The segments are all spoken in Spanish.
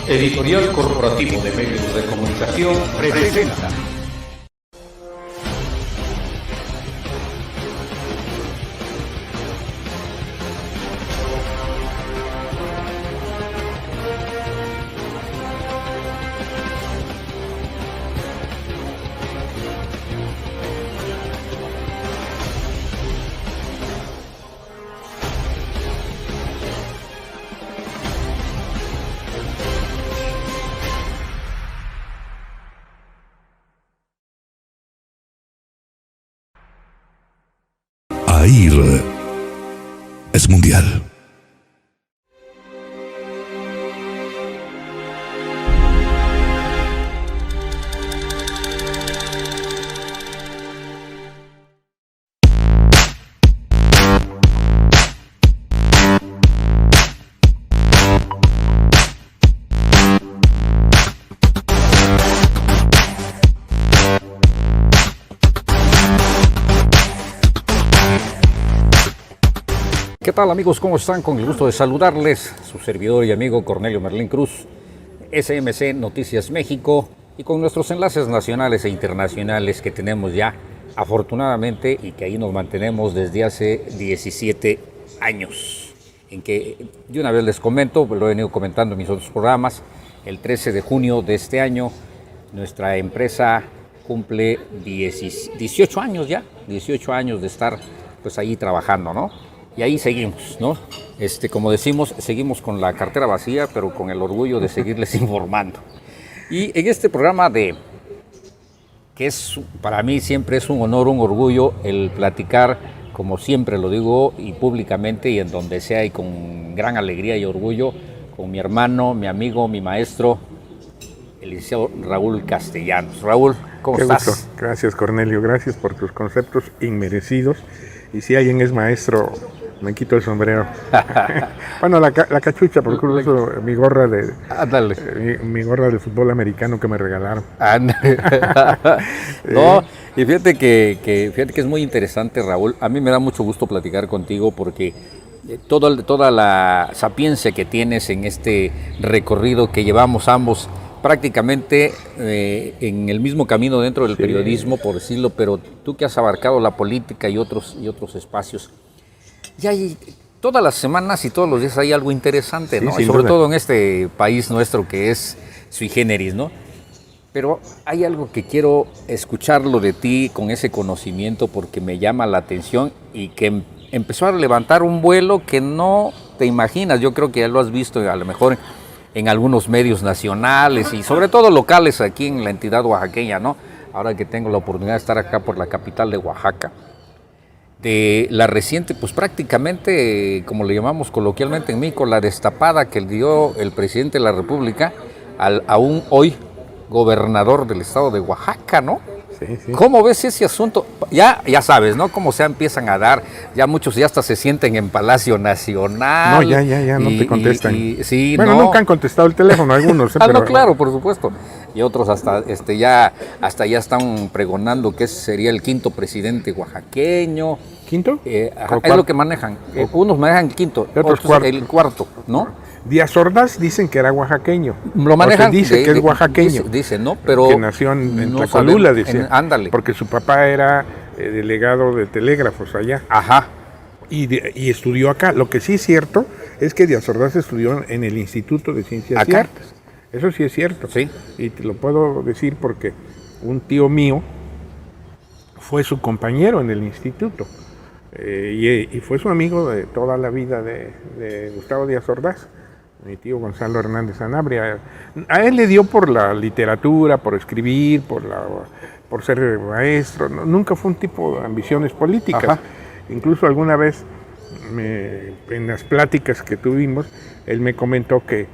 Editorial Corporativo de Medios de Comunicación presenta. AIR es mundial. ¿Qué tal, amigos? ¿Cómo están? Con el gusto de saludarles, su servidor y amigo Cornelio Merlín Cruz, SMC Noticias México, y con nuestros enlaces nacionales e internacionales que tenemos ya, afortunadamente, y que ahí nos mantenemos desde hace 17 años. En que, de una vez les comento, lo he venido comentando en mis otros programas, el 13 de junio de este año, nuestra empresa cumple 18 años ya, 18 años de estar pues ahí trabajando, ¿no? Y ahí seguimos, ¿no? Como decimos, seguimos con la cartera vacía, pero con el orgullo de seguirles informando. Y en este programa que es para mí siempre es un honor, un orgullo el platicar, como siempre lo digo, y públicamente y en donde sea, y con gran alegría y orgullo, con mi hermano, mi amigo, mi maestro, el licenciado Raúl Castellanos. Raúl, ¿cómo estás? Gusto. Gracias, Cornelio, gracias por tus conceptos inmerecidos. Y si alguien es maestro, me quito el sombrero. Bueno, la cachucha, porque uso mi gorra mi gorra de fútbol americano que me regalaron. No, y fíjate que es muy interesante, Raúl. A mí me da mucho gusto platicar contigo porque toda la sapiencia que tienes en este recorrido que llevamos ambos prácticamente en el mismo camino dentro del periodismo, por decirlo, pero tú que has abarcado la política y otros espacios, ya hay todas las semanas y todos los días hay algo interesante, ¿no? Y sobre todo en este país nuestro que es sui generis, ¿no? Pero hay algo que quiero escucharlo de ti con ese conocimiento porque me llama la atención y que empezó a levantar un vuelo que no te imaginas. Yo creo que ya lo has visto a lo mejor en algunos medios nacionales y sobre todo locales aquí en la entidad oaxaqueña, ¿no? Ahora que tengo la oportunidad de estar acá por la capital de Oaxaca. De la reciente, pues prácticamente, como le llamamos coloquialmente en México, la destapada que dio el presidente de la República a un hoy gobernador del estado de Oaxaca, ¿no? Sí. ¿Cómo ves ese asunto? Ya sabes, ¿no? Cómo se empiezan a dar, ya muchos ya hasta se sienten en Palacio Nacional. No, ya, no te contestan. Sí, bueno, nunca han contestado el teléfono algunos. Pero no, claro, por supuesto. Y otros hasta ya están pregonando que ese sería el quinto presidente oaxaqueño. ¿Quinto? Es lo que manejan. Unos manejan el quinto, otros el cuarto, ¿no? Díaz Ordaz dicen que era oaxaqueño. Lo manejan. Dice que es oaxaqueño. Dice, ¿no? Pero que nació en Tlacolula, decía. Ándale. Porque su papá era delegado de telégrafos allá. Ajá. Y estudió acá. Lo que sí es cierto es que Díaz Ordaz estudió en el Instituto de Ciencias y Artes. Eso sí es cierto. Sí. Y te lo puedo decir porque un tío mío fue su compañero en el instituto. Y fue su amigo de toda la vida de Gustavo Díaz Ordaz, mi tío Gonzalo Hernández Sanabria. A él le dio por la literatura, por escribir, por ser maestro. Nunca fue un tipo de ambiciones políticas. Ajá. Incluso alguna vez, en las pláticas que tuvimos, él me comentó que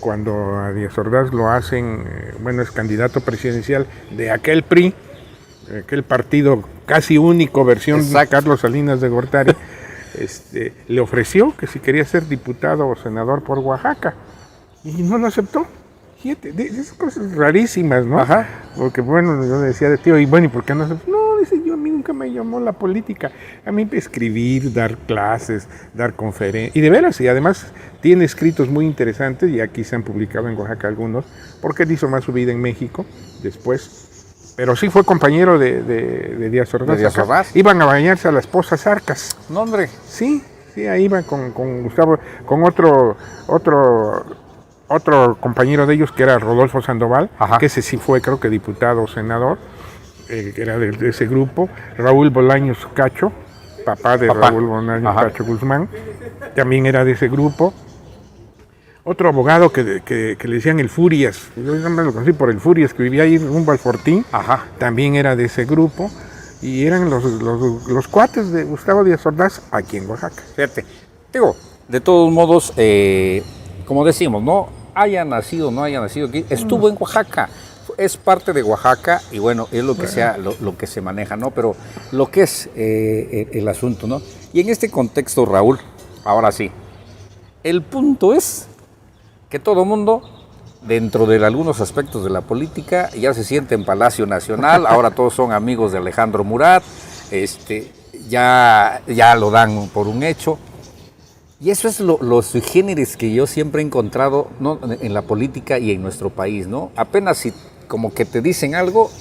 cuando a Díaz Ordaz lo hacen, es candidato presidencial de aquel PRI, aquel partido casi único, versión Carlos Salinas de Gortari, le ofreció que si quería ser diputado o senador por Oaxaca y no lo aceptó. Fíjate, de esas cosas rarísimas, ¿no? Ajá. Porque yo decía de tío, y ¿por qué no aceptó? No, dice, a mí nunca me llamó la política. A mí escribir, dar clases, dar conferencias. Y de veras, y además tiene escritos muy interesantes, y aquí se han publicado en Oaxaca algunos, porque él hizo más su vida en México después. Pero sí fue compañero de Díaz Ordaz. ¿De Díaz Ordaz? Iban a bañarse a las Pozas Arcas. No, hombre. Sí, ahí iban con Gustavo, con otro compañero de ellos que era Rodolfo Sandoval, Ajá. que ese sí fue, creo que diputado o senador, que era de ese grupo. Raúl Bolaños Cacho, papá de Raúl Bolaños Cacho Guzmán, también era de ese grupo. Otro abogado que le decían el Furias, yo me lo conocí por el Furias, que vivía ahí rumbo al Fortín, también era de ese grupo, y eran los cuates de Gustavo Díaz Ordaz aquí en Oaxaca. Fíjate, digo, de todos modos, como decimos, no haya nacido, no haya nacido aquí, estuvo en Oaxaca, es parte de Oaxaca y bueno, es lo que sea, lo que se maneja, ¿no? Pero lo que es el asunto, ¿no? Y en este contexto, Raúl, ahora sí, el punto es que todo mundo, dentro de algunos aspectos de la política, ya se siente en Palacio Nacional, ahora todos son amigos de Alejandro Murat, ya lo dan por un hecho. Y eso es lo sui generis que yo siempre he encontrado, ¿no?, en la política y en nuestro país, ¿no? Apenas si como que te dicen algo,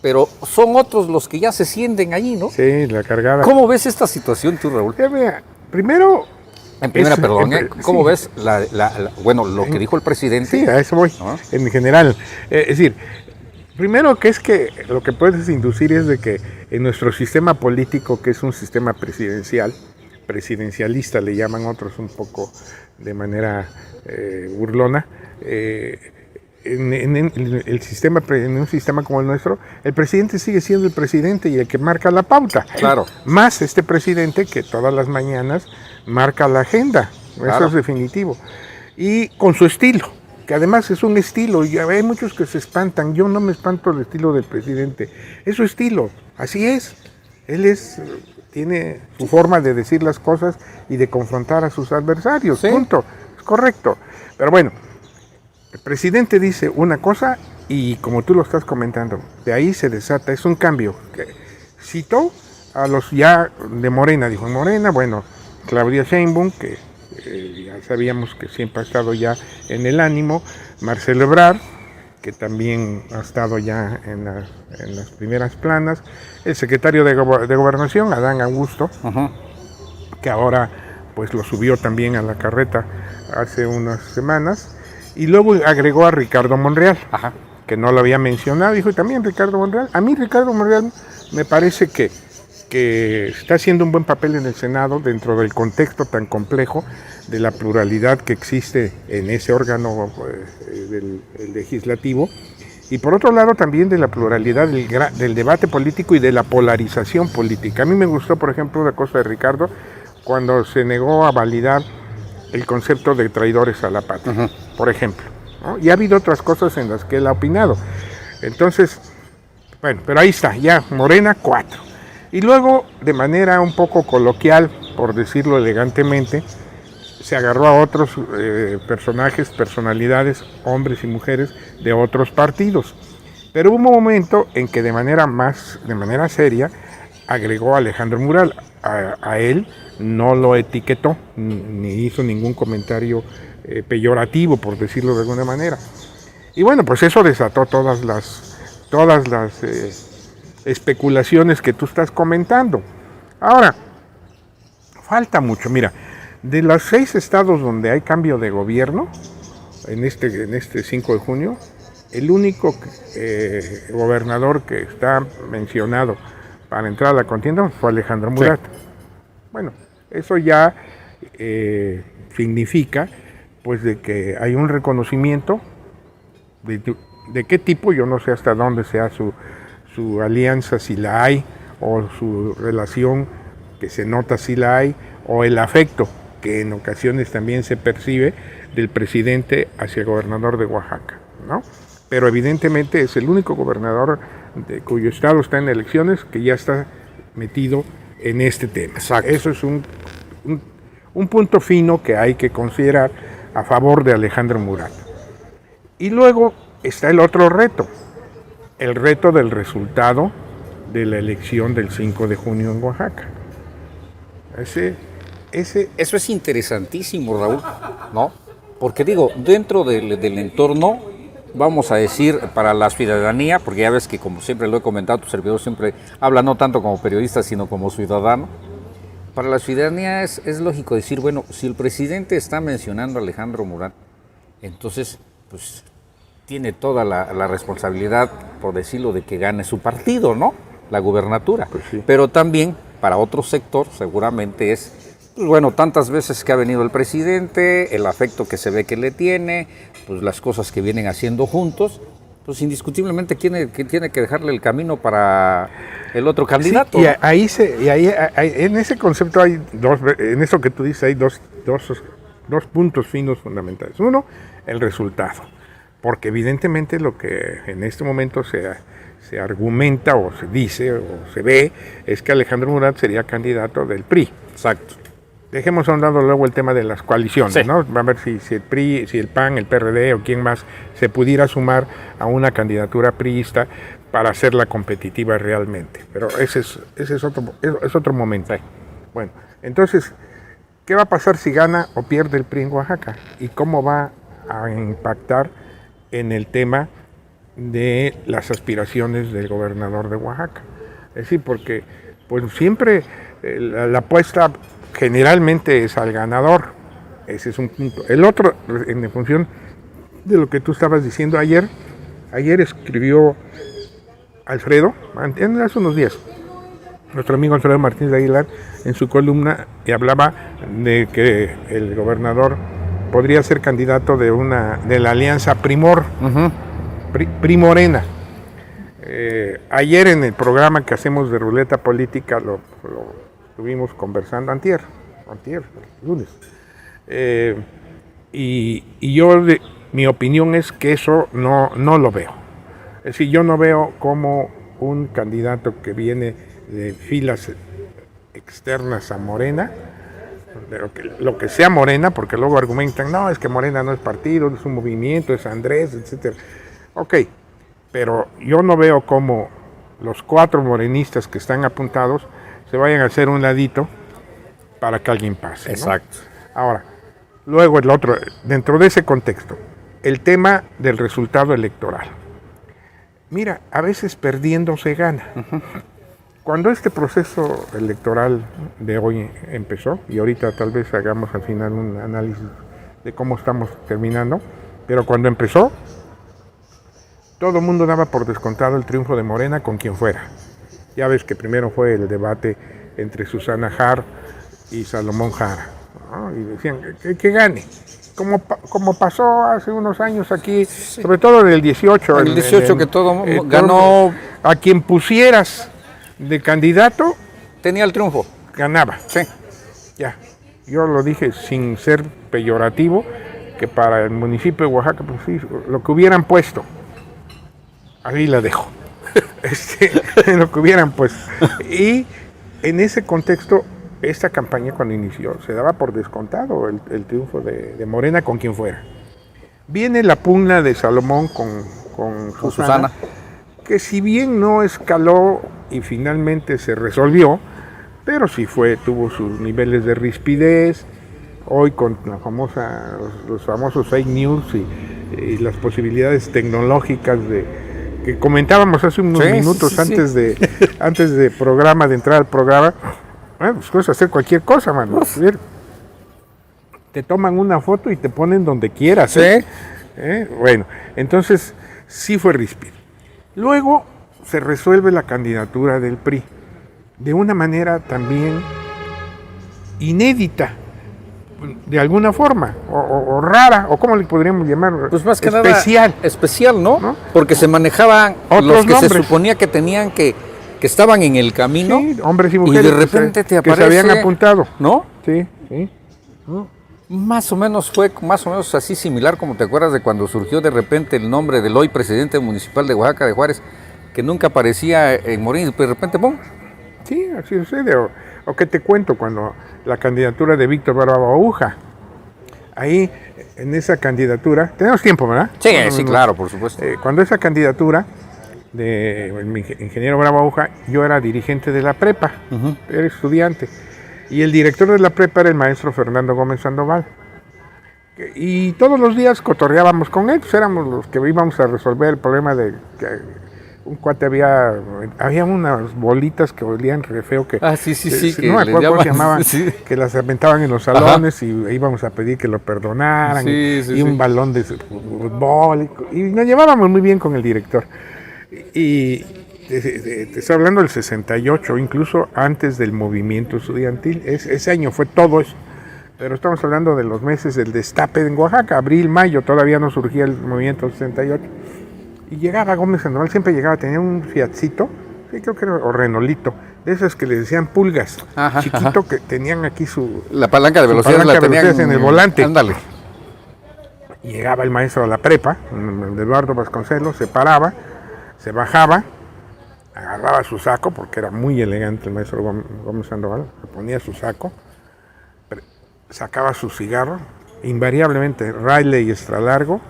pero son otros los que ya se sienten allí, ¿no? Sí, la cargada. ¿Cómo ves esta situación tú, Raúl? Primero... ¿Cómo ves lo que dijo el presidente? Sí, a eso voy, en general. Es decir, primero que lo que puedes inducir es de que en nuestro sistema político, que es un sistema presidencialista, le llaman otros un poco de manera burlona, en un sistema como el nuestro, el presidente sigue siendo el presidente y el que marca la pauta. Claro. Más este presidente que todas las mañanas marca la agenda. Claro. Eso es definitivo. Y con su estilo, que además es un estilo, y hay muchos que se espantan. Yo no me espanto del estilo del presidente. Es su estilo, así es. Él tiene su forma de decir las cosas y de confrontar a sus adversarios. ¿Sí? Punto. Es correcto. Pero bueno, el presidente dice una cosa y como tú lo estás comentando, de ahí se desata, es un cambio. Citó a los ya de Morena, dijo en Morena, bueno, Claudia Sheinbaum, que ya sabíamos que siempre ha estado ya en el ánimo, Marcelo Ebrard, que también ha estado ya en las primeras planas, el secretario de Gobernación, Adán Augusto, que ahora pues lo subió también a la carreta hace unas semanas, y luego agregó a Ricardo Monreal, que no lo había mencionado, dijo, y también Ricardo Monreal. A mí Ricardo Monreal me parece que está haciendo un buen papel en el Senado dentro del contexto tan complejo de la pluralidad que existe en ese órgano del legislativo, y por otro lado también de la pluralidad del debate político y de la polarización política. A mí me gustó, por ejemplo, la cosa de Ricardo cuando se negó a validar el concepto de traidores a la patria, por ejemplo, ¿no? Y ha habido otras cosas en las que él ha opinado. Entonces, bueno, pero ahí está, ya Morena 4. Y luego, de manera un poco coloquial, por decirlo elegantemente, se agarró a otros personalidades, hombres y mujeres de otros partidos. Pero hubo un momento en que de manera seria agregó a Alejandro Murat. A él no lo etiquetó, ni hizo ningún comentario peyorativo, por decirlo de alguna manera. Y bueno, pues eso desató todas las especulaciones que tú estás comentando. Ahora, falta mucho. Mira, de los 6 estados donde hay cambio de gobierno, en este 5 de junio, el único gobernador que está mencionado para entrar a la contienda fue Alejandro Murat. Sí. Bueno, eso ya significa pues de que hay un reconocimiento de qué tipo, yo no sé hasta dónde sea su alianza, si la hay, o su relación, que se nota si la hay, o el afecto que en ocasiones también se percibe del presidente hacia el gobernador de Oaxaca, ¿no? Pero evidentemente es el único gobernador cuyo estado está en elecciones que ya está metido en este tema. Exacto. Eso es un punto fino que hay que considerar a favor de Alejandro Murat. Y luego está el otro reto, el reto del resultado de la elección del 5 de junio en Oaxaca. Eso es interesantísimo, Raúl, ¿no? Porque digo, dentro del entorno, vamos a decir, para la ciudadanía, porque ya ves que como siempre lo he comentado, tu servidor siempre habla no tanto como periodista, sino como ciudadano. Para la ciudadanía es lógico decir, bueno, si el presidente está mencionando a Alejandro Murat, entonces, pues, tiene toda la responsabilidad, por decirlo, de que gane su partido, ¿no? La gubernatura. Pues sí. Pero también, para otro sector, seguramente es, pues bueno, tantas veces que ha venido el presidente, el afecto que se ve que le tiene, pues las cosas que vienen haciendo juntos, pues indiscutiblemente tiene que dejarle el camino para el otro candidato. Sí, y ahí en ese concepto hay en eso que tú dices hay dos puntos finos fundamentales. Uno, el resultado, porque evidentemente lo que en este momento se argumenta o se dice o se ve es que Alejandro Murat sería candidato del PRI. Exacto. Dejemos a un lado luego el tema de las coaliciones, sí, ¿no? Va a ver si el PRI, si el PAN, el PRD o quién más se pudiera sumar a una candidatura priista para hacerla competitiva realmente. Pero ese es otro momento. Sí. Bueno, entonces, ¿qué va a pasar si gana o pierde el PRI en Oaxaca? ¿Y cómo va a impactar en el tema de las aspiraciones del gobernador de Oaxaca? Es decir, porque pues siempre la apuesta generalmente es al ganador. Ese es un punto. El otro, en función de lo que tú estabas diciendo ayer escribió Alfredo, hace unos días, nuestro amigo Alfredo Martínez de Aguilar, en su columna, y hablaba de que el gobernador podría ser candidato de la alianza Primor, Primorena. Ayer en el programa que hacemos de Ruleta Política lo estuvimos conversando antier, lunes. Y yo, mi opinión es que eso no lo veo. Es decir, yo no veo como un candidato que viene de filas externas a Morena, lo que sea Morena, porque luego argumentan, no, es que Morena no es partido, es un movimiento, es Andrés, etcétera. Ok, pero yo no veo como los 4 morenistas que están apuntados se vayan a hacer un ladito para que alguien pase, ¿no? Exacto. Ahora, luego el otro, dentro de ese contexto, el tema del resultado electoral. Mira, a veces perdiendo se gana. Cuando este proceso electoral de hoy empezó, y ahorita tal vez hagamos al final un análisis de cómo estamos terminando, pero cuando empezó, todo el mundo daba por descontado el triunfo de Morena con quien fuera. Ya ves que primero fue el debate entre Susana Harp y Salomón Jara, ¿no? Y decían que gane, como pasó hace unos años aquí, sí, sobre todo en el 18. El 18 que todo ganó. A quien pusieras de candidato tenía el triunfo. Ganaba. Sí. Ya. Yo lo dije sin ser peyorativo, que para el municipio de Oaxaca, pues sí, lo que hubieran puesto, ahí la dejo. Lo que hubieran pues. Y en ese contexto, esta campaña cuando inició, se daba por descontado el triunfo de Morena con quien fuera. Viene la pugna de Salomón con Susana, que si bien no escaló y finalmente se resolvió, pero sí tuvo sus niveles de rispidez. Hoy con los famosos fake news y las posibilidades tecnológicas que comentábamos hace unos minutos antes de programa, de entrar al programa. Bueno, pues puedes hacer cualquier cosa, mano. Te toman una foto y te ponen donde quieras. Bueno, entonces sí fue ríspido. Luego se resuelve la candidatura del PRI de una manera también inédita, de alguna forma, o rara, o cómo le podríamos llamar, pues más que especial. Nada especial, ¿no? Porque se manejaban los que nombres se suponía que tenían que estaban en el camino, sí, hombres y mujeres, y de repente te aparece, que se habían apuntado, ¿no? Sí. Más o menos fue así similar, como te acuerdas de cuando surgió de repente el nombre del hoy presidente municipal de Oaxaca de Juárez, que nunca aparecía en Morín, pero de repente ¡pum! Sí, así sucede. O que te cuento, cuando la candidatura de Víctor Bravo Aguja, ahí en esa candidatura, tenemos tiempo, ¿verdad? Sí, sí, claro, por supuesto. Cuando esa candidatura, ingeniero Bravo Aguja, yo era dirigente de la prepa, era estudiante. Y el director de la prepa era el maestro Fernando Gómez Sandoval. Y todos los días cotorreábamos con él, pues éramos los que íbamos a resolver el problema de que un cuate había unas bolitas que olían re feo que que no me acuerdo cómo se llamaban, sí. que las aventaban en los salones. Ajá. Y íbamos a pedir que lo perdonaran, un balón de fútbol, y nos llevábamos muy bien con el director. Y te estoy hablando del 68, incluso antes del movimiento estudiantil. Ese año fue todo eso. Pero estamos hablando de los meses del destape en Oaxaca, abril, mayo, todavía no surgía el movimiento 68. Y llegaba Gómez Sandoval, siempre llegaba, tenía un Fiatcito, sí, creo que era, o Renolito, de esas que le decían pulgas, chiquito, que tenían aquí la palanca de velocidad, la tenían en el volante. Ándale. Y llegaba el maestro a la prepa, Eduardo Vasconcelos, se paraba, se bajaba, agarraba su saco, porque era muy elegante el maestro Gómez Sandoval, se ponía su saco, sacaba su cigarro, invariablemente Riley extra largo,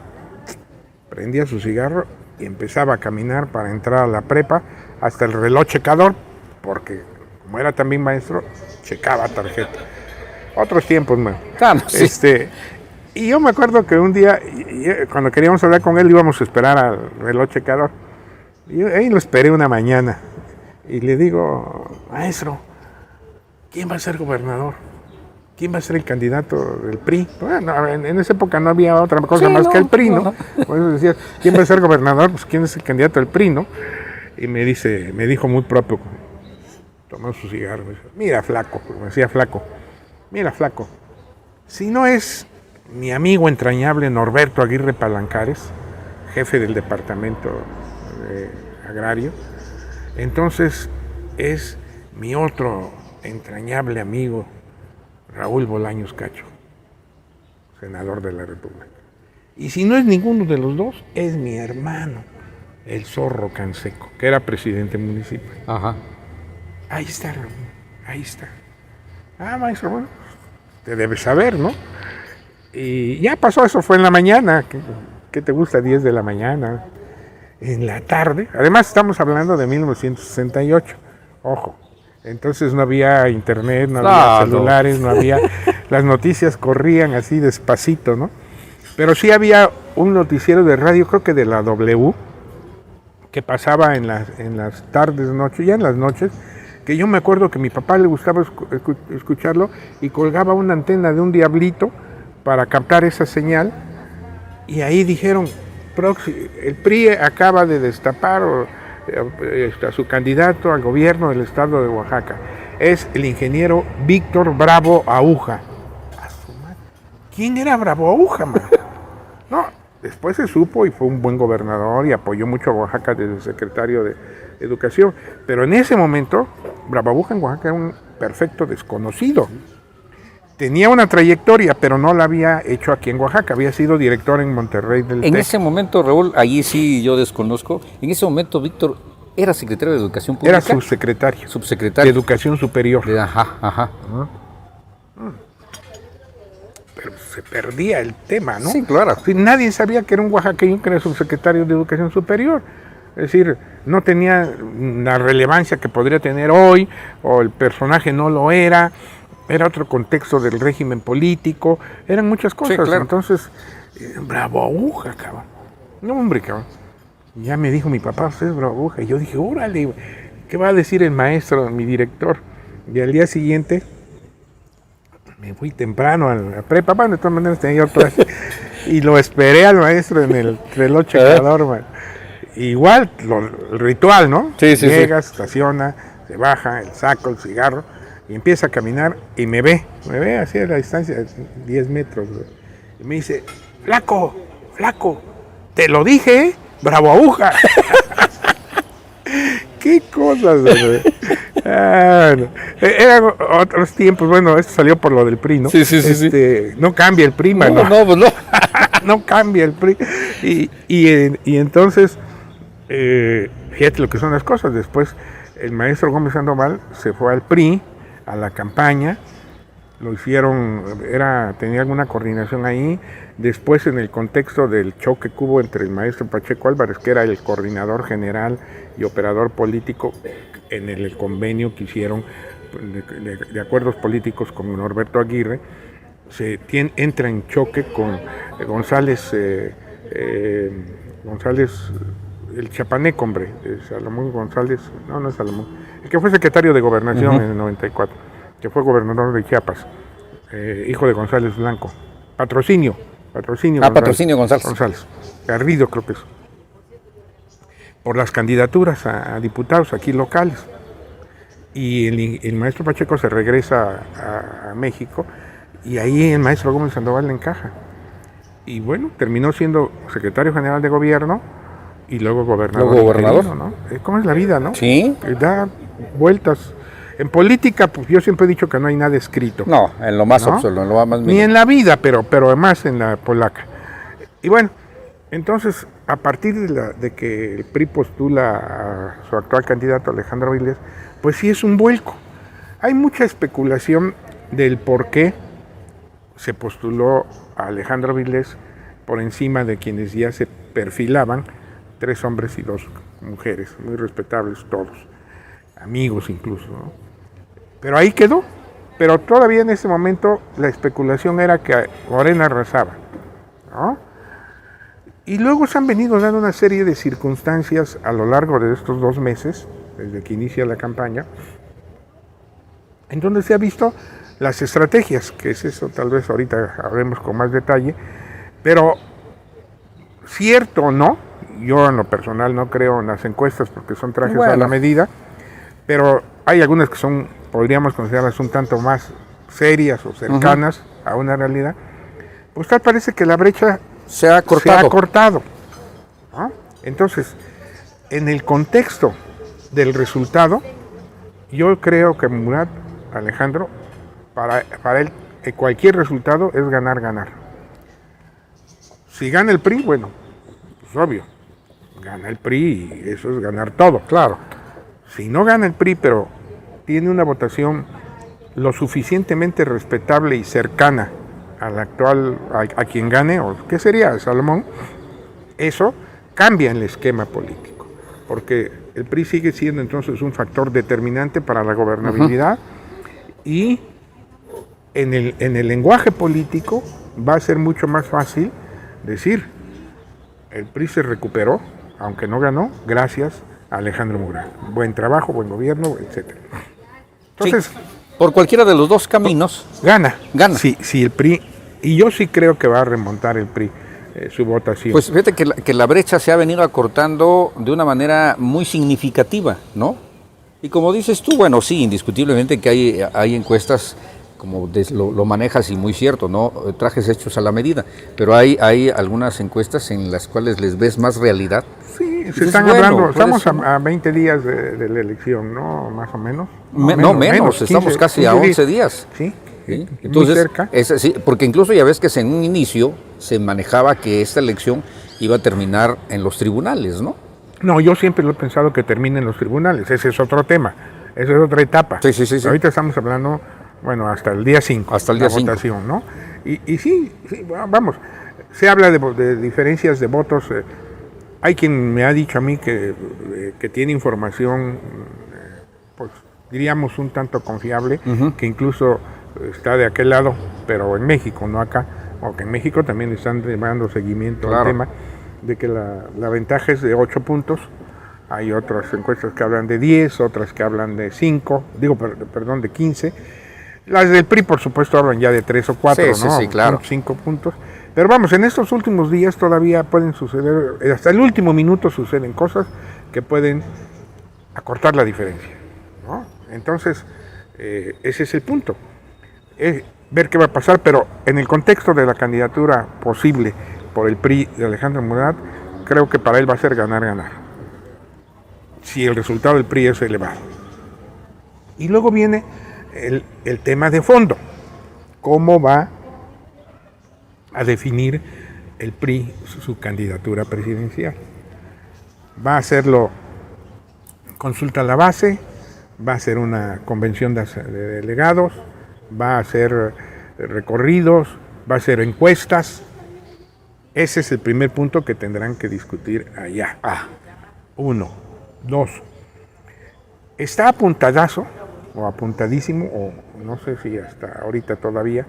prendía su cigarro y empezaba a caminar para entrar a la prepa hasta el reloj checador, porque como era también maestro, checaba tarjeta. Otros tiempos, man. Y yo me acuerdo que un día, cuando queríamos hablar con él, íbamos a esperar al reloj checador. Y ahí lo esperé una mañana y le digo, maestro, ¿quién va a ser gobernador? ¿Quién va a ser el candidato del PRI? Bueno, en esa época no había otra cosa más que el PRI, ¿no? Por eso decía, ¿quién va a ser gobernador? Pues ¿quién es el candidato del PRI, no? Y me dijo muy propio, tomó su cigarro, me dijo, mira flaco, me decía flaco, mira flaco, si no es mi amigo entrañable Norberto Aguirre Palancares, jefe del departamento agrario, entonces es mi otro entrañable amigo, Raúl Bolaños Cacho, senador de la República. Y si no es ninguno de los dos, es mi hermano, el Zorro Canseco, que era presidente municipal. Ajá. Ahí está, Raúl, ahí está. Maestro, bueno, te debes saber, ¿no? Y ya pasó, eso fue en la mañana. ¿Qué te gusta? 10 de la mañana. En la tarde, además estamos hablando de 1968, ojo. Entonces no había internet, no había celulares, no había... Las noticias corrían así despacito, ¿no? Pero sí había un noticiero de radio, creo que de la W, que pasaba en las tardes, noches, ya en las noches, que yo me acuerdo que a mi papá le gustaba escucharlo y colgaba una antena de un diablito para captar esa señal. Y ahí dijeron, el PRI acaba de destapar a su candidato al gobierno del estado de Oaxaca. Es el ingeniero Víctor Bravo Aguja. ¿Quién era Bravo Aguja, man? No, después se supo y fue un buen gobernador y apoyó mucho a Oaxaca desde secretario de Educación. Pero en ese momento, Bravo Aguja en Oaxaca era un perfecto desconocido. Tenía una trayectoria, pero no la había hecho aquí en Oaxaca. Había sido director en Monterrey del TEC. En ese momento, Raúl, allí sí yo desconozco. En ese momento, Víctor era secretario de Educación Pública. Era subsecretario. Subsecretario. De Educación Superior. Ajá. Pero se perdía el tema, ¿no? Sí, claro. Nadie sabía que era un oaxaqueño que era subsecretario de Educación Superior. Es decir, no tenía la relevancia que podría tener hoy, o el personaje no lo era. Era otro contexto del régimen político, eran muchas cosas. Sí, claro. Entonces, Bravo Aguja, cabrón. No, hombre, cabrón. Ya me dijo mi papá, usted es Bravo Aguja. Y yo dije, órale, ¿qué va a decir el maestro, mi director? Y al día siguiente, me fui temprano a la prepa. Bueno, de todas maneras tenía yo clase. Y lo esperé al maestro en el reloj checador, man. Igual, el ritual, ¿no? Sí. Llega, estaciona, se baja, el saco, el cigarro. Y empieza a caminar y me ve así a la distancia de 10 metros. Güey. Y me dice, flaco, te lo dije, Bravo Aguja. Qué cosas, güey. No. Eran otros tiempos, bueno, esto salió por lo del PRI, ¿no? Sí. No cambia el PRI, mano. No. No cambia el PRI. Y entonces, fíjate lo que son las cosas. Después, el maestro Gómez Sandoval se fue al PRI, a la campaña, lo hicieron, tenía alguna coordinación ahí. Después, en el contexto del choque que hubo entre el maestro Pacheco Álvarez, que era el coordinador general y operador político, en el convenio que hicieron de acuerdos políticos con Norberto Aguirre, entra en choque con González, el chapaneco, hombre, Salomón González, no es Salomón, el que fue secretario de Gobernación en el 94, que fue gobernador de Chiapas, hijo de González Blanco, Patrocinio González, Garrido creo que es, por las candidaturas a diputados aquí locales. Y el maestro Pacheco se regresa a México y ahí el maestro Gómez Sandoval le encaja. Y bueno, terminó siendo secretario general de gobierno y luego gobernador. ¿No? ¿Cómo es la vida, no? Sí. Da vueltas. En política, pues yo siempre he dicho que no hay nada escrito. No, en lo más absoluto, en lo más mínimo. Ni en la vida, pero además en la polaca. Y bueno, entonces, a partir de que el PRI postula a su actual candidato Alejandro Vilés, pues sí es un vuelco. Hay mucha especulación del por qué se postuló a Alejandro Vilés por encima de quienes ya se perfilaban, 3 hombres y 2 mujeres, muy respetables todos, amigos incluso, ¿no? Pero ahí quedó. Pero todavía en ese momento la especulación era que Morena arrasaba, ¿no? Y luego se han venido dando una serie de circunstancias a lo largo de estos 2 meses, desde que inicia la campaña, en donde se ha visto las estrategias, que es eso, tal vez ahorita hablemos con más detalle, pero cierto o no, yo en lo personal no creo en las encuestas porque son trajes a la medida, pero hay algunas que podríamos considerarlas un tanto más serias o cercanas a una realidad, pues tal parece que la brecha se ha cortado, ¿no? Entonces, en el contexto del resultado, yo creo que Murat, Alejandro, para él cualquier resultado es ganar. Si gana el PRI, bueno, pues obvio, gana el PRI y eso es ganar todo, claro. Si no gana el PRI, pero tiene una votación lo suficientemente respetable y cercana al actual, a quien gane, o ¿qué sería? Salomón, eso cambia el esquema político, porque el PRI sigue siendo entonces un factor determinante para la gobernabilidad y en el lenguaje político va a ser mucho más fácil decir, el PRI se recuperó, aunque no ganó, gracias a Alejandro Murat. Buen trabajo, buen gobierno, etc. Entonces, sí, por cualquiera de los dos caminos gana. Sí, el PRI, y yo sí creo que va a remontar el PRI su votación. Pues fíjate que la brecha se ha venido acortando de una manera muy significativa, ¿no? Y como dices tú, bueno, sí, indiscutiblemente que hay encuestas, como lo manejas y muy cierto, ¿no? Trajes hechos a la medida, pero hay algunas encuestas en las cuales les ves más realidad. Sí, se están hablando, estamos a 20 días de la elección, ¿no? Más o menos. Menos, estamos casi a 11 días. Sí. ¿Sí? Entonces, muy cerca. Sí, porque incluso ya ves que en un inicio se manejaba que esta elección iba a terminar en los tribunales, ¿no? No, yo siempre lo he pensado que termine en los tribunales, ese es otro tema, esa es otra etapa. Sí. Ahorita estamos hablando, bueno, hasta el día 5, hasta el día 5. Votación, ¿no? Y sí, vamos, se habla de diferencias de votos. Hay quien me ha dicho a mí que tiene información, pues diríamos un tanto confiable, que incluso está de aquel lado, pero en México, no acá, aunque en México también están dando seguimiento al tema, de que la ventaja es de 8 puntos. Hay otras encuestas que hablan de 10, otras que hablan de 5, de 15. Las del PRI, por supuesto, hablan ya de 3 o 4, ¿no? Sí, claro. 5 puntos. Pero vamos, en estos últimos días todavía pueden suceder, hasta el último minuto suceden cosas que pueden acortar la diferencia, ¿no? Entonces, ese es el punto. Ver qué va a pasar, pero en el contexto de la candidatura posible por el PRI de Alejandro Murat, creo que para él va a ser ganar. Si el resultado del PRI es elevado. Y luego viene el tema de fondo. ¿Cómo va a definir el PRI su candidatura presidencial? ¿Va a hacerlo consulta a la base? ¿Va a ser una convención de delegados? va a hacer recorridos, va a hacer encuestas. Ese es el primer punto que tendrán que discutir allá. Uno. Dos. Está apuntadazo, o apuntadísimo, o no sé si hasta ahorita todavía,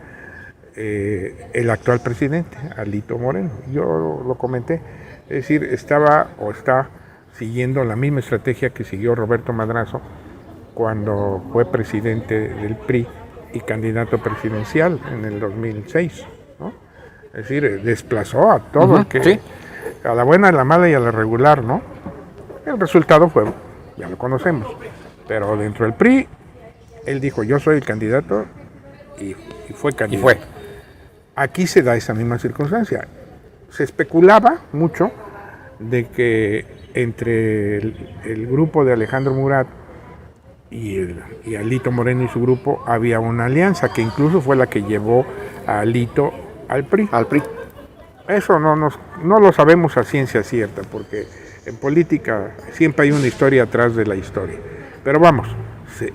el actual presidente, Alito Moreno. Yo lo comenté. Es decir, estaba o está siguiendo la misma estrategia que siguió Roberto Madrazo cuando fue presidente del PRI y candidato presidencial en el 2006, ¿no? Es decir, desplazó a todo el que, sí, a la buena, a la mala y a la regular, ¿no? El resultado fue, ya lo conocemos, pero dentro del PRI, él dijo, yo soy el candidato y fue candidato. fue. Aquí se da esa misma circunstancia. Se especulaba mucho de que entre el grupo de Alejandro Murat y Alito Moreno y su grupo había una alianza que incluso fue la que llevó a Alito al PRI. Eso no lo sabemos a ciencia cierta, porque en política siempre hay una historia atrás de la historia. Pero vamos,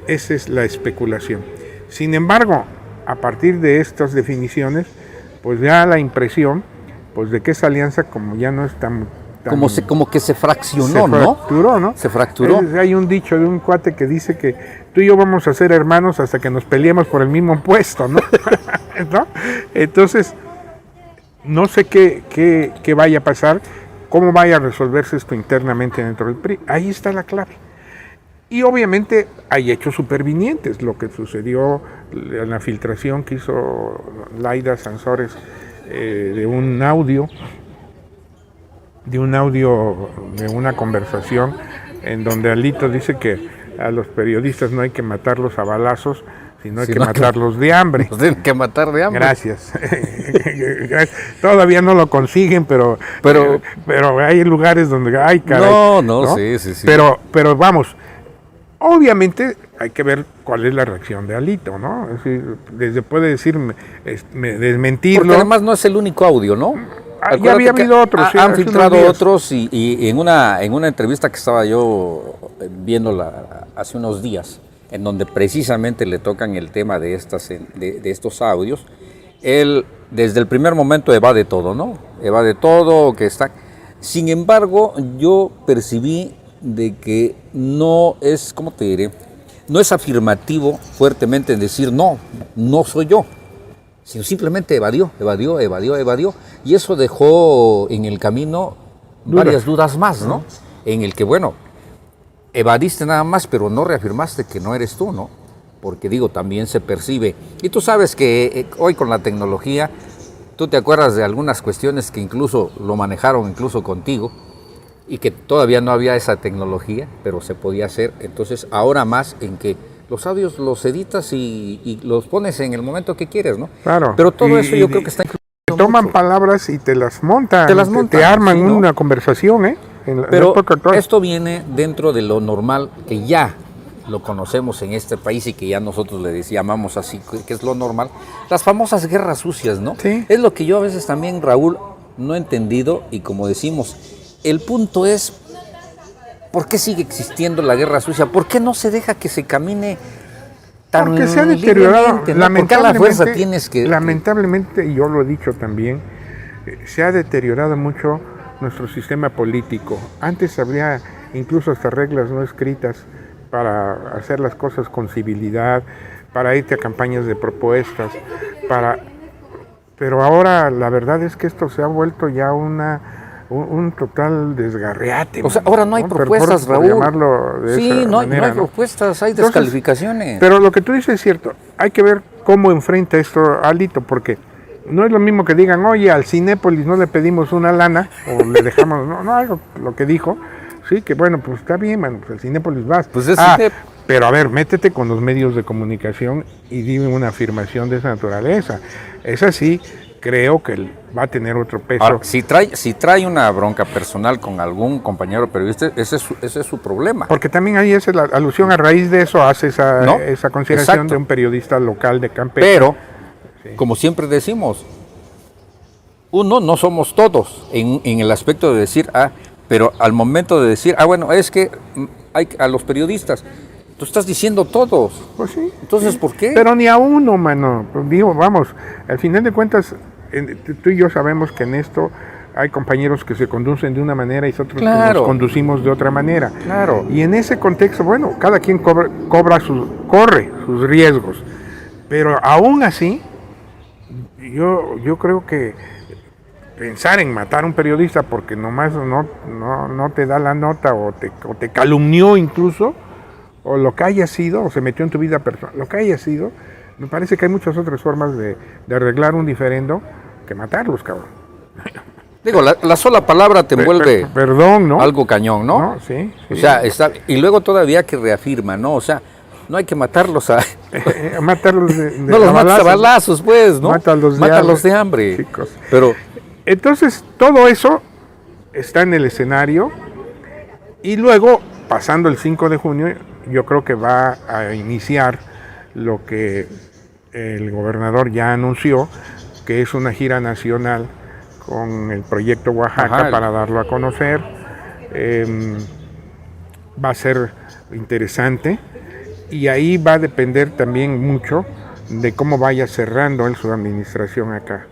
esa es la especulación. Sin embargo, a partir de estas definiciones, pues da la impresión pues de que esa alianza, como ya no es tan Como que se fraccionó, se fracturó, ¿no? Se fracturó. Hay un dicho de un cuate que dice que tú y yo vamos a ser hermanos hasta que nos peleemos por el mismo puesto, ¿no? ¿No? Entonces, no sé qué vaya a pasar, cómo vaya a resolverse esto internamente dentro del PRI. Ahí está la clave. Y obviamente hay hechos supervinientes, lo que sucedió en la filtración que hizo Laida Sansores de un audio de una conversación en donde Alito dice que a los periodistas no hay que matarlos a balazos, sino hay que matarlos de hambre. Los tienen que matar de hambre. Gracias. Todavía no lo consiguen, pero hay lugares donde hay caray. No, sí. Pero vamos, obviamente hay que ver cuál es la reacción de Alito, ¿no? Es decir, puede decirme, desmentirlo. Porque además no es el único audio, ¿no? Ya había habido otros. Sí, han filtrado otros y en una entrevista que estaba yo viéndola hace unos días, en donde precisamente le tocan el tema de estos audios, él desde el primer momento evade todo, ¿no? Evade todo, que está. Sin embargo, yo percibí de que no es, ¿cómo te diré? No es afirmativo fuertemente en decir no soy yo, sino simplemente evadió, y eso dejó en el camino varias dudas más, ¿no? En el que, bueno, evadiste nada más, pero no reafirmaste que no eres tú, ¿no? Porque digo, también se percibe, y tú sabes que hoy con la tecnología, tú te acuerdas de algunas cuestiones que incluso lo manejaron incluso contigo, y que todavía no había esa tecnología, pero se podía hacer. Entonces ahora más en que los audios los editas y los pones en el momento que quieres, ¿no? Claro. Pero todo eso yo creo que está incluido. Te toman palabras y te las montan. Te arman, sí, ¿no? Una conversación, ¿eh? Pero esto viene dentro de lo normal, que ya lo conocemos en este país y que ya nosotros le llamamos así, que es lo normal. Las famosas guerras sucias, ¿no? Sí. Es lo que yo a veces también, Raúl, no he entendido, y como decimos, el punto es, ¿por qué sigue existiendo la guerra sucia? ¿Por qué no se deja que se camine tan porque se ha deteriorado, ¿no? Lamentablemente, la fuerza tienes que... Lamentablemente, y yo lo he dicho también, se ha deteriorado mucho nuestro sistema político. Antes habría incluso hasta reglas no escritas para hacer las cosas con civilidad, para irte a campañas de propuestas, pero ahora la verdad es que esto se ha vuelto ya un total desgarriate. O sea, ahora no hay propuestas, Raúl. Llamarlo de esa no manera, hay propuestas, hay descalificaciones. Pero lo que tú dices es cierto, hay que ver cómo enfrenta esto Alito, porque no es lo mismo que digan, oye, al Cinépolis no le pedimos una lana, o le dejamos, no, lo que dijo, sí, que bueno, pues está bien, man, pues el Cinépolis vas. Pues es pero a ver, métete con los medios de comunicación y dime una afirmación de esa naturaleza. Es así. Creo que va a tener otro peso. Ahora, si trae una bronca personal con algún compañero periodista, ese es su problema. Porque también ahí es la alusión, a raíz de eso hace esa consideración. Exacto. De un periodista local de Campeche. Pero, sí, como siempre decimos, uno no somos todos en el aspecto de decir, pero al momento de decir, bueno, es que hay a los periodistas. Tú estás diciendo todos. Pues sí. Entonces, ¿por qué? Pero ni a uno, mano. Pues digo, vamos, al final de cuentas, tú y yo sabemos que en esto hay compañeros que se conducen de una manera y otros que nos conducimos de otra manera. Claro. Y en ese contexto, bueno, cada quien corre sus riesgos. Pero aún así, yo creo que pensar en matar a un periodista porque nomás no te da la nota o te calumnió incluso, o lo que haya sido, o se metió en tu vida personal, lo que haya sido, me parece que hay muchas otras formas de arreglar un diferendo que matarlos, cabrón. Digo, la sola palabra te envuelve perdón, ¿no? algo cañón, ¿no? ¿No? Sí. O sea, y luego todavía que reafirma, ¿no? O sea, no hay que matarlos matarlos no los matas a balazos, pues, ¿no? Mátalos de hambre. Chicos. Pero entonces, todo eso está en el escenario y luego, pasando el 5 de junio, yo creo que va a iniciar lo que el gobernador ya anunció, que es una gira nacional con el proyecto Oaxaca para darlo a conocer. Va a ser interesante y ahí va a depender también mucho de cómo vaya cerrando él su administración acá,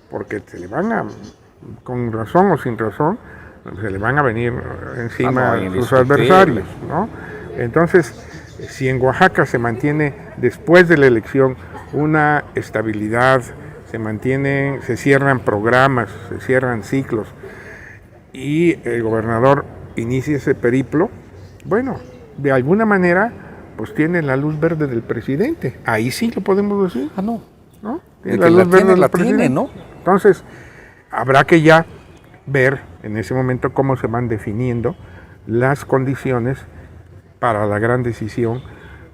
porque se le van a, con razón o sin razón, se le van a venir encima sus adversarios, ¿no? Entonces, si en Oaxaca se mantiene después de la elección una estabilidad, se cierran programas, se cierran ciclos y el gobernador inicia ese periplo, bueno, de alguna manera pues tiene la luz verde del presidente. Ahí sí lo podemos decir. no. ¿No? Tiene la luz verde del presidente, ¿no? Entonces, habrá que ya ver en ese momento cómo se van definiendo las condiciones para la gran decisión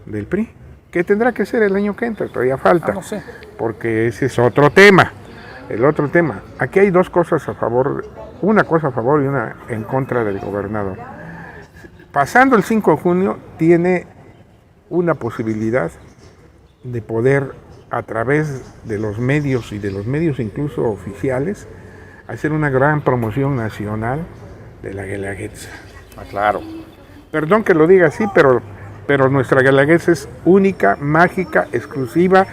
del PRI, que tendrá que ser el año que entra, todavía falta, no sé. Porque ese es otro tema, el otro tema. Aquí hay dos cosas a favor, una cosa a favor y una en contra del gobernador. Pasando el 5 de junio, tiene una posibilidad de poder, a través de los medios y de los medios incluso oficiales, hacer una gran promoción nacional de la Guelaguetza. Claro. Perdón que lo diga así, pero nuestra Guelaguetza es única, mágica, exclusiva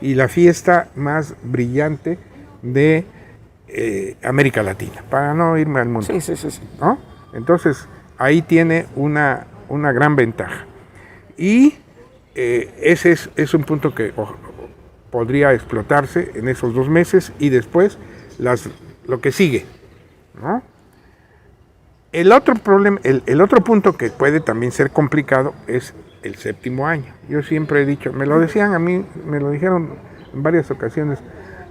y la fiesta más brillante de América Latina, para no irme al mundo. Sí. ¿No? Entonces, ahí tiene una gran ventaja. Y ese es un punto que podría explotarse en esos 2 meses y después lo que sigue, ¿no? El otro problema, el otro punto que puede también ser complicado es el 7º año. Yo siempre he dicho, me lo decían a mí, me lo dijeron en varias ocasiones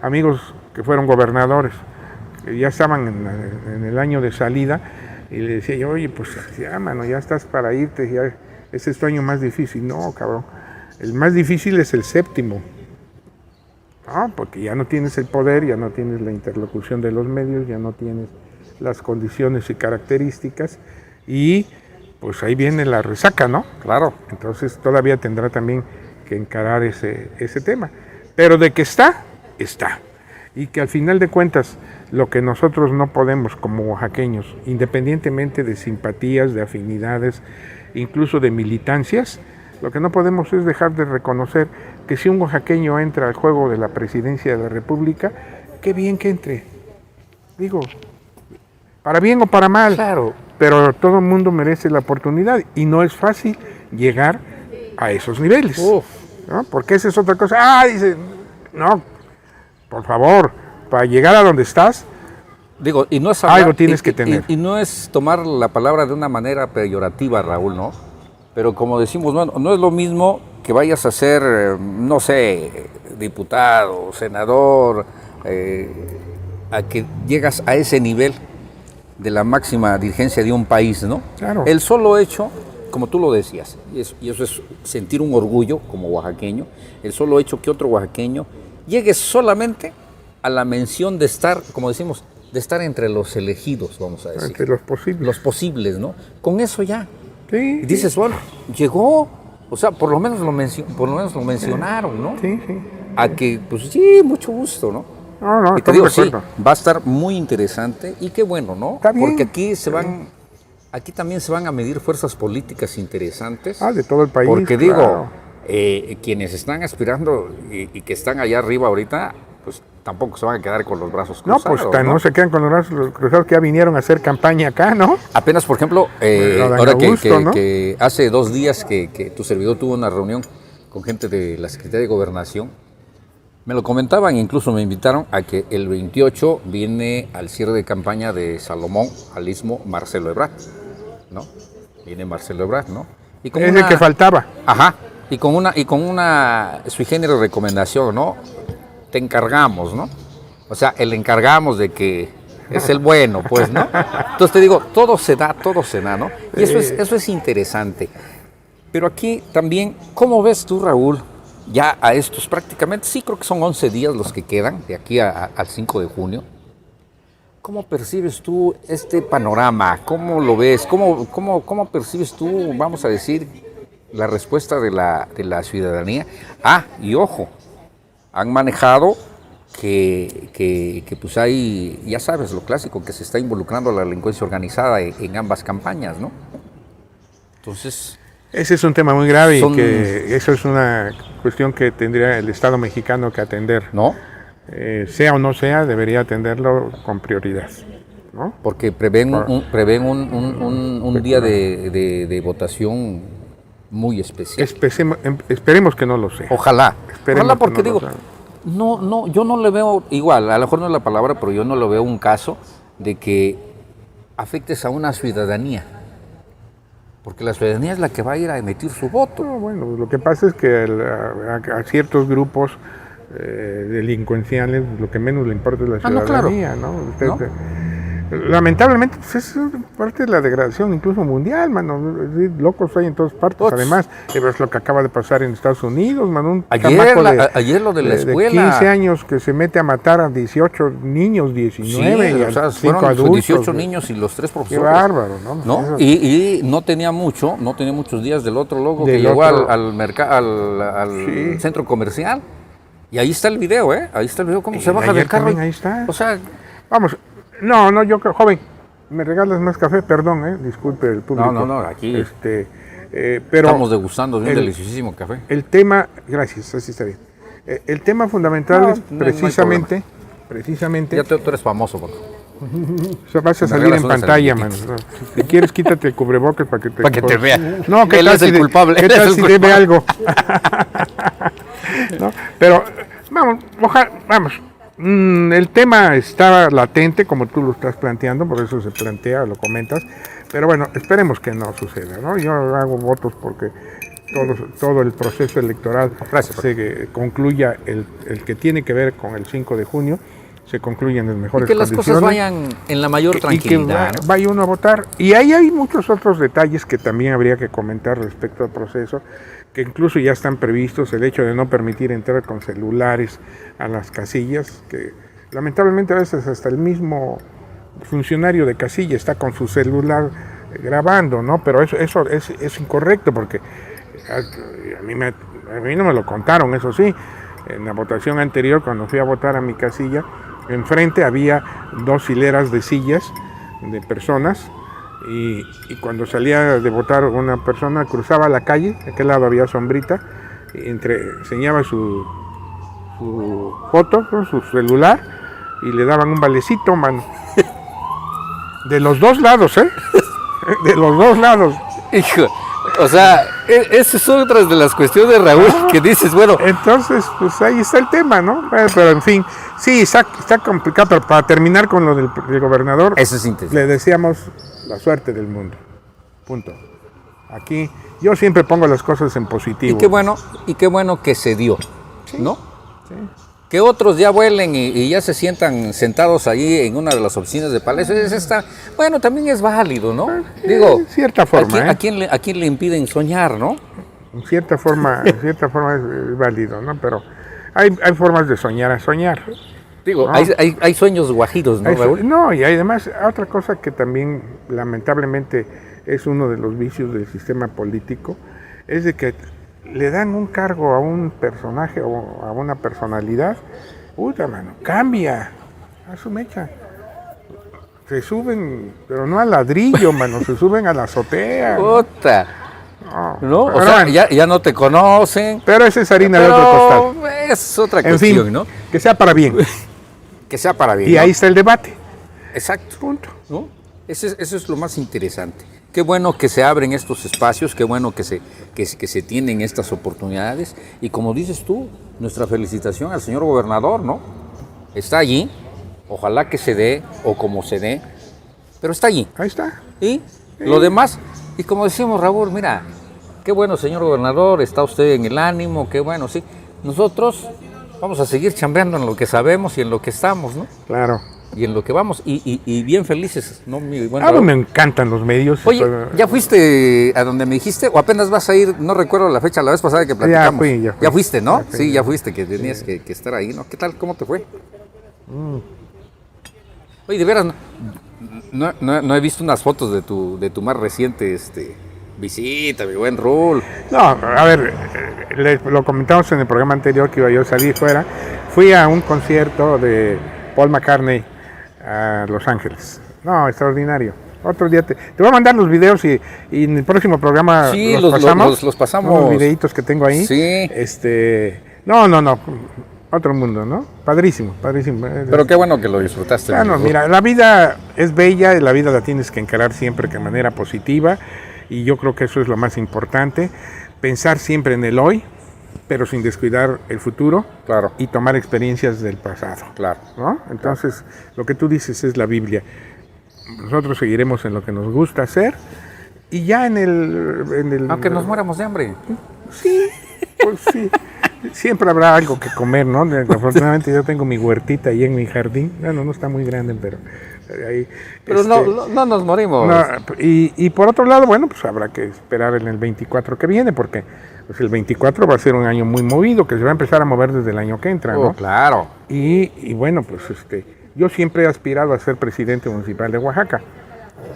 amigos que fueron gobernadores, que ya estaban en el año de salida, y le decía yo, oye, pues ya, mano, ya estás para irte, ya ese es tu año más difícil. No, cabrón, el más difícil es el 7º. No, porque ya no tienes el poder, ya no tienes la interlocución de los medios, ya no tienes las condiciones y características y pues ahí viene la resaca, ¿no? Claro. Entonces todavía tendrá también que encarar ese tema. Pero de que está. Y que al final de cuentas lo que nosotros no podemos como oaxaqueños, independientemente de simpatías, de afinidades, incluso de militancias, lo que no podemos es dejar de reconocer que si un oaxaqueño entra al juego de la presidencia de la República, qué bien que entre. Digo, para bien o para mal, claro, pero todo el mundo merece la oportunidad y no es fácil llegar a esos niveles, ¿no? Porque esa es otra cosa. Dice, no, por favor, para llegar a donde estás, digo, y no es hablar, algo tienes que tener. Y no es tomar la palabra de una manera peyorativa, Raúl, ¿no? Pero como decimos, no es lo mismo que vayas a ser, no sé, diputado, senador, a que llegas a ese nivel de la máxima dirigencia de un país, ¿no? Claro. El solo hecho, como tú lo decías, y eso es sentir un orgullo como oaxaqueño, el solo hecho que otro oaxaqueño llegue solamente a la mención de estar, como decimos, de estar entre los elegidos, vamos a decir. Entre los posibles. Los posibles, ¿no? Con eso ya. Sí. Y dices, bueno, llegó, o sea, por lo menos lo mencionaron, ¿no? Sí. A que, pues sí, mucho gusto, ¿no? No, y te digo, sí, va a estar muy interesante y qué bueno, ¿no? Está bien. Porque aquí aquí también se van a medir fuerzas políticas interesantes. De todo el país. Porque claro. digo, quienes están aspirando y que están allá arriba ahorita, pues tampoco se van a quedar con los brazos cruzados. No, pues no se quedan con los brazos cruzados, que ya vinieron a hacer campaña acá, ¿no? Apenas, por ejemplo, ahora Augusto, ¿no? que hace 2 días que tu servidor tuvo una reunión con gente de la Secretaría de Gobernación, me lo comentaban, incluso me invitaron a que el 28 viene al cierre de campaña de Salomón al Istmo Marcelo Ebrard, ¿no? Viene Marcelo Ebrard, ¿no? Y Es el que faltaba. Ajá, y con una sui generis recomendación, ¿no? Te encargamos, ¿no? O sea, el encargamos de que es el bueno, pues, ¿no? Entonces te digo, todo se da, ¿no? Y eso es interesante. Pero aquí también, ¿cómo ves tú, Raúl, ya a estos prácticamente, sí creo que son 11 días los que quedan, de aquí al 5 de junio? ¿Cómo percibes tú este panorama? ¿Cómo lo ves? ¿Cómo percibes tú, vamos a decir, la respuesta de la ciudadanía? Y ojo, han manejado que pues hay, ya sabes, lo clásico, que se está involucrando la delincuencia organizada en ambas campañas, ¿no? Entonces... Ese es un tema muy grave y que eso es una cuestión que tendría el Estado mexicano que atender. ¿No? Sea o no sea, debería atenderlo con prioridad, ¿no? Porque prevén un día de votación muy especial. Esperemos que no lo sea. Ojalá. Ojalá, porque no digo, yo no le veo, igual, a lo mejor no es la palabra, pero yo no lo veo un caso de que afectes a una ciudadanía. Porque la ciudadanía es la que va a ir a emitir su voto. No, bueno, lo que pasa es que a ciertos grupos delincuenciales lo que menos le importa es la ciudadanía, claro. ¿no? Lamentablemente, pues es parte de la degradación incluso mundial, mano. Locos hay en todas partes. Además, es lo que acaba de pasar en Estados Unidos, mano. Ayer lo de la escuela. De 15 años que se mete a matar a 18 niños, 19 y a 5 adultos. 18 niños y los 3 profesores. Qué bárbaro, ¿no? Y no tenía muchos días del otro loco que llegó al centro comercial. Y ahí está el video, Ahí está el video cómo se baja del carro. Ahí está. O sea, vamos. Yo, joven, ¿me regalas más café? Perdón, disculpe el público. No, aquí pero estamos degustando de un deliciosísimo café. El tema, gracias, así está bien. El tema fundamental es precisamente... Ya tú eres famoso, Paco. Vas a salir en pantalla, man. Si quieres, quítate el cubrebocas para que te vea. No, ¿qué él tal es el culpable. ¿Qué tal si debe algo? ¿No? Pero, vamos. El tema está latente, como tú lo estás planteando, por eso se plantea, lo comentas, pero bueno, esperemos que no suceda, ¿no? Yo hago votos porque todo el proceso electoral se concluya, el que tiene que ver con el 5 de junio, se concluya en las mejores condiciones. Y que las cosas vayan en la mayor tranquilidad. Y que vaya uno a votar. Y ahí hay muchos otros detalles que también habría que comentar respecto al proceso, que incluso ya están previstos, el hecho de no permitir entrar con celulares a las casillas, que lamentablemente a veces hasta el mismo funcionario de casilla está con su celular grabando, ¿no? Pero eso es incorrecto, porque a mí no me lo contaron, eso sí. En la votación anterior, cuando fui a votar a mi casilla, enfrente había 2 hileras de sillas de personas, y cuando salía de votar una persona cruzaba la calle, de aquel lado había sombrita, y enseñaba su foto con su celular y le daban un valecito, mano. De los 2 lados, de los 2 lados. Hijo, o sea, esas son otras de las cuestiones, Raúl, que dices, bueno. Entonces, pues ahí está el tema, ¿no? Pero en fin, sí, está complicado, pero para terminar con lo del gobernador, eso es interesante. Le deseamos la suerte del mundo. Punto. Aquí yo siempre pongo las cosas en positivo. Y qué bueno que se dio, sí, ¿no? Sí. Que otros ya vuelen y ya se sientan sentados ahí en una de las oficinas de Palacio. Bueno, también es válido, ¿no? Digo, cierta forma. ¿A quién le impiden soñar, no? En cierta forma es válido, ¿no? Pero hay formas de soñar a soñar. Digo, ¿no? hay sueños guajiros, ¿no, Raúl? No, y además otra cosa que también lamentablemente es uno de los vicios del sistema político, es de que le dan un cargo a un personaje o a una personalidad, puta, mano, cambia a su mecha. se suben, pero no al ladrillo, mano, se suben a la azotea. Puta. ¿No? O pero sea, bueno, ya no te conocen. pero esa es harina de otro costal. Es otra En cuestión, fin, ¿no? que sea para bien. Que sea para bien. Y ¿no? ahí está el debate. Exacto. Punto. ¿No? Eso es lo más interesante. Qué bueno que se abren estos espacios, qué bueno que se tienen estas oportunidades. Y como dices tú, nuestra felicitación al señor gobernador, ¿no? Está allí, ojalá que se dé o como se dé, pero está allí. Ahí está. Y lo demás, y como decimos Raúl, mira, qué bueno señor gobernador, está usted en el ánimo, qué bueno, sí. Nosotros vamos a seguir chambeando en lo que sabemos y en lo que estamos, ¿no? Claro. Y en lo que vamos, y bien felices, ¿no? Mi buen A mí Raúl? me encantan los medios. Oye, ¿ya fuiste a donde me dijiste o apenas vas a ir? No recuerdo la fecha, la vez pasada que platicamos. Ya fui. Ya fuiste, ¿no? Ya fui, Sí, ya ya fuiste, que tenías que estar ahí, ¿no? ¿Qué tal? ¿Cómo te fue? Oye, de veras, no he visto unas fotos de tu más reciente visita, mi buen Raúl. No, a ver, lo comentamos en el programa anterior que iba yo a salir fuera. Fui a un concierto de Paul McCartney a Los Ángeles. No, extraordinario. Otro día te voy a mandar los videos y en el próximo programa Sí, los pasamos. los pasamos. Los videitos que tengo ahí. Sí. No. Otro mundo, ¿no? Padrísimo, padrísimo. Pero qué bueno que lo disfrutaste. Claro, amigo. mira, la vida es bella y la vida la tienes que encarar siempre de manera positiva y yo creo que eso es lo más importante, pensar siempre en el hoy, pero sin descuidar el futuro. Claro. Y tomar experiencias del pasado. Claro. ¿No? Entonces, lo que tú dices es la Biblia. Nosotros seguiremos en lo que nos gusta hacer y ya en el Aunque nos muéramos de hambre. Sí, pues sí. Siempre habrá algo que comer, ¿no? Afortunadamente yo tengo mi huertita ahí en mi jardín. Bueno, no está muy grande, pero ahí. Pero no nos morimos. No, y por otro lado, bueno, pues habrá que esperar en el 24 que viene, porque pues el 24 va a ser un año muy movido, que se va a empezar a mover desde el año que entra, ¿no? Oh, claro. Y bueno, pues yo siempre he aspirado a ser presidente municipal de Oaxaca.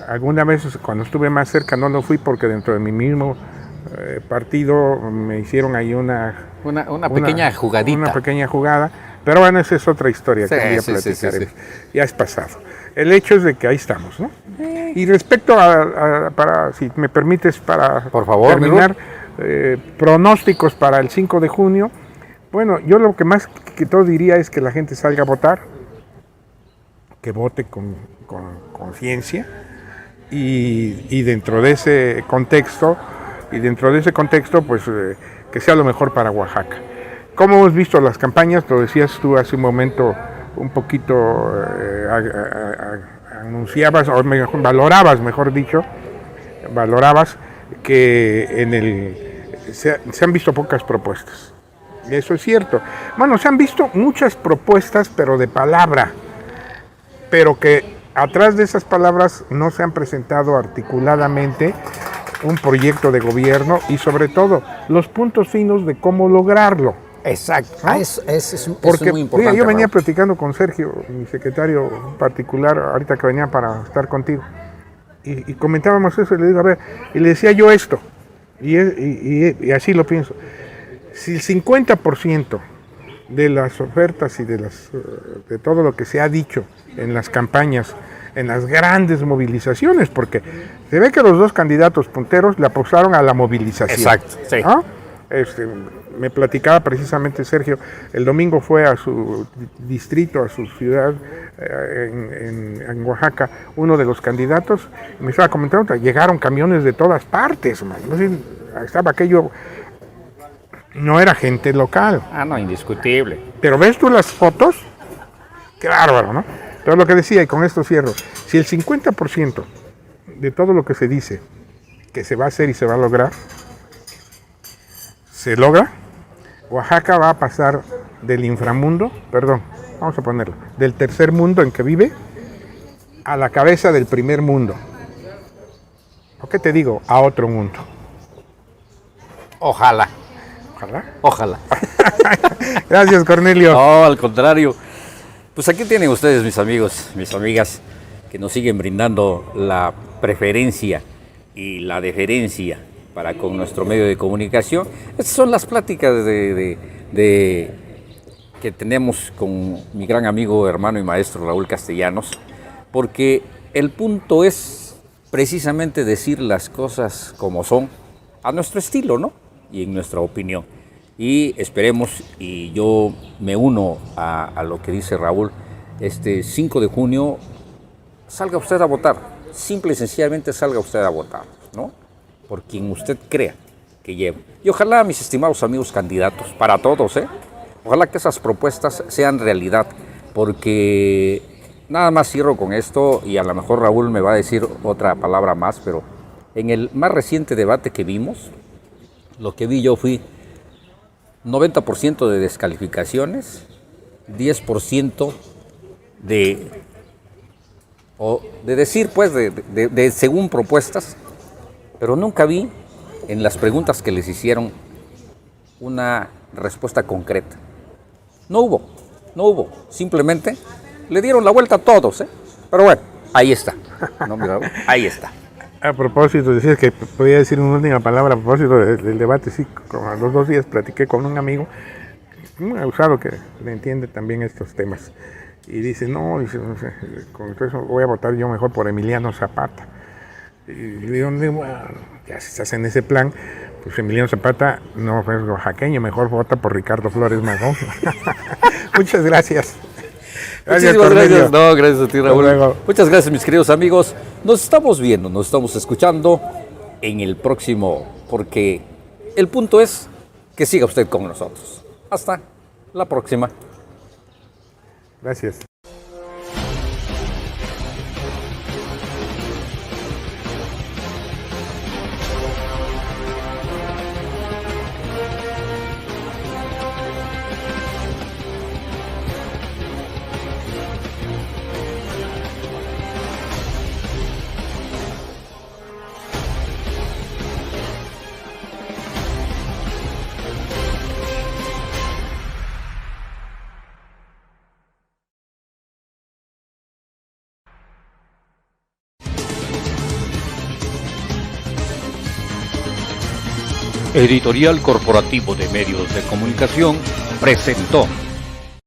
Alguna vez cuando estuve más cerca no lo fui porque dentro de mi mismo partido me hicieron ahí una pequeña jugadita. Una pequeña jugada, pero bueno, esa es otra historia que un día platicaremos. Sí. Ya es pasado. El hecho es de que ahí estamos, ¿no? Y respecto para, si me permites, para por favor, terminar, pronósticos para el 5 de junio, bueno, yo lo que más que todo diría es que la gente salga a votar, que vote con conciencia y dentro de ese contexto, pues que sea lo mejor para Oaxaca. Como hemos visto las campañas, lo decías tú hace un momento, un poquito anunciabas, o valorabas que se han visto pocas propuestas. Eso es cierto. Bueno, se han visto muchas propuestas, pero de palabra, pero que atrás de esas palabras no se han presentado articuladamente un proyecto de gobierno y sobre todo los puntos finos de cómo lograrlo. Exacto. ¿No? Es Porque muy importante. yo venía platicando con Sergio, mi secretario particular, ahorita que venía para estar contigo, y comentábamos eso, y le digo, a ver, y le decía yo esto, y así lo pienso. Si el 50% de las ofertas y de todo lo que se ha dicho en las campañas, en las grandes movilizaciones, porque se ve que los dos candidatos punteros le apostaron a la movilización. Exacto, sí. ¿No? Me platicaba precisamente Sergio, el domingo fue a su distrito, a su ciudad en Oaxaca, uno de los candidatos, y me estaba comentando, llegaron camiones de todas partes, man. Estaba aquello, no era gente local. Ah, no, indiscutible. Pero ves tú las fotos, qué bárbaro, ¿no? Pero lo que decía, y con esto cierro, si el 50% de todo lo que se dice que se va a hacer y se va a lograr, se logra, Oaxaca va a pasar del inframundo, vamos a ponerlo, del tercer mundo en que vive, a la cabeza del primer mundo. ¿O qué te digo? A otro mundo. Ojalá. Ojalá. Ojalá. Gracias, Cornelio. No, al contrario. Pues aquí tienen ustedes, mis amigos, mis amigas, que nos siguen brindando la preferencia y la deferencia para con nuestro medio de comunicación. Estas son las pláticas que tenemos con mi gran amigo, hermano y maestro Raúl Castellanos, porque el punto es precisamente decir las cosas como son, a nuestro estilo, ¿no? Y en nuestra opinión. Y esperemos, y yo me uno a lo que dice Raúl, este 5 de junio salga usted a votar, simple y sencillamente salga usted a votar, ¿no? Por quien usted crea que lleve. Y ojalá, mis estimados amigos candidatos, para todos, ojalá que esas propuestas sean realidad, porque nada más cierro con esto, y a lo mejor Raúl me va a decir otra palabra más, pero en el más reciente debate que vimos, lo que vi yo fui 90% de descalificaciones, 10% de decir, pues, de según propuestas, pero nunca vi en las preguntas que les hicieron una respuesta concreta. No hubo, simplemente le dieron la vuelta a todos, pero bueno, ahí está, ¿no, mi Raúl? Ahí está. A propósito, decías que podía decir una última palabra a propósito del debate. Sí, como a los 2 días platiqué con un amigo muy abusado que le entiende también estos temas. Y dice, no, con eso voy a votar yo mejor por Emiliano Zapata. Y le digo, bueno, ya si estás en ese plan, pues Emiliano Zapata no es oaxaqueño, mejor vota por Ricardo Flores Magón. Muchas gracias. Muchísimas gracias. No, gracias a ti, Raúl. Muchas gracias, mis queridos amigos. Nos estamos viendo, nos estamos escuchando en el próximo, porque el punto es que siga usted con nosotros. Hasta la próxima. Gracias. Editorial Corporativo de Medios de Comunicación presentó